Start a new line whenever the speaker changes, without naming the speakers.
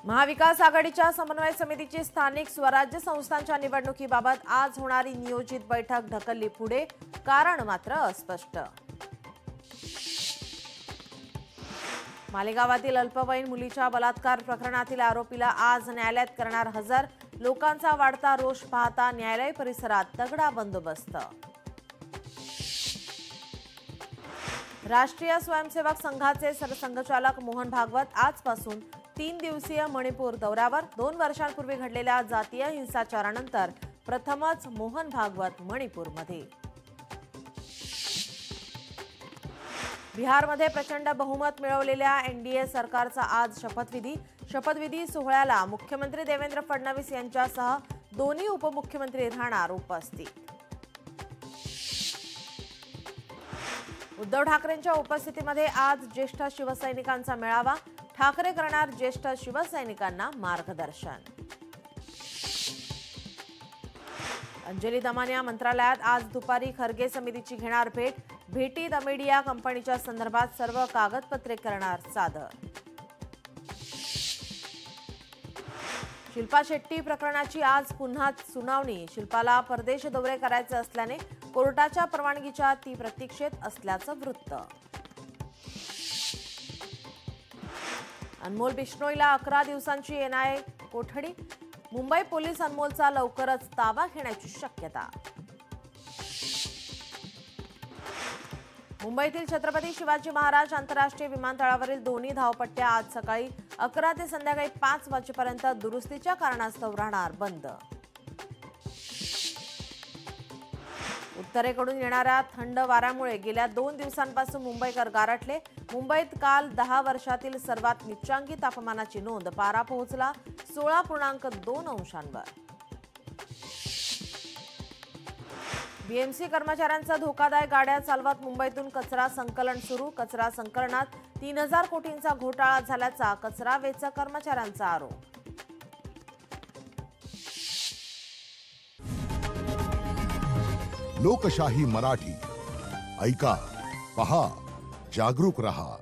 महाविकास आघाडीच्या समन्वय समितीची स्थानिक स्वराज्य संस्थांच्या निवडणुकीबाबत आज होणारी नियोजित बैठक ढकलली पुढे, कारण मात्र अस्पष्ट। मालेगावातील अल्पवयीन मुलीच्या बलात्कार प्रकरणातील आरोपीला आज न्यायालयात करणार हजर। लोकांचा वाढता रोष पाहता न्यायालय परिसरात तगडा बंदोबस्त। राष्ट्रीय स्वयंसेवक संघाचे सरसंघचालक मोहन भागवत आजपासून 3 दिवसीय मणिपूर दौऱ्यावर। 2 वर्षांपूर्वी घडलेल्या जातीय हिंसाचारानंतर प्रथमच मोहन भागवत मणिपूरमध्ये। बिहारमध्ये प्रचंड बहुमत मिळवलेल्या एनडीए सरकारचा आज शपथविधी सोहळ्याला मुख्यमंत्री देवेंद्र फडणवीस यांच्यासह दोन्ही उपमुख्यमंत्री राहणार उपस्थित। उद्धव ठाकरेंच्या उपस्थितीमध्ये आज ज्येष्ठ शिवसैनिकांचा मेळावा। ठाकरे करणार ज्येष्ठ शिवसैनिकांना मार्गदर्शन। अंजली दमानिया मंत्रालयात आज दुपारी खरगे समितीची घेणार भेट। भेटीत मीडिया कंपनीच्या संदर्भात सर्व कागदपत्रे करणार सादर। शिल्पा शेट्टी प्रकरणाची आज पुन्हा सुनावणी। शिल्पाला परदेश दौरे करायचे असल्याने कोर्टाच्या परवानगीच्या ती प्रतीक्षेत असल्याचं वृत्त। अनमोल बिश्नोईला 11 दिवसांची एनआयए कोठडी। मुंबई पोलीस अनमोलचा लवकरच ताबा घेण्याची शक्यता। मुंबईतील छत्रपती शिवाजी महाराज आंतरराष्ट्रीय विमानतळावरील दोन्ही धावपट्ट्या आज सकाळी 11 ते संध्याकाळी 5 वाजेपर्यंत दुरुस्तीच्या कारणास्तव राहणार बंद। उत्तरेकडून येणाऱ्या थंड वाऱ्यामुळे गेल्या 2 दिवसांपासून मुंबईकर गारठले। मुंबईत काल 10 वर्षातील सर्वात निच्चांकी तापमानाची नोंद। पारा पोहोचला 16.2 अंशांवर। बीएमसी कर्मचाऱ्यांचा धोकादायक गाड्या चालवत मुंबईतून कचरा संकलन सुरू। कचरा संकलनात 3000 कोटींचा घोटाळा झाल्याचा कचरा वेचक कर्मचाऱ्यांचा आरोप।
लोकशाही मराठी ऐका, पहा, जागरूक रहा।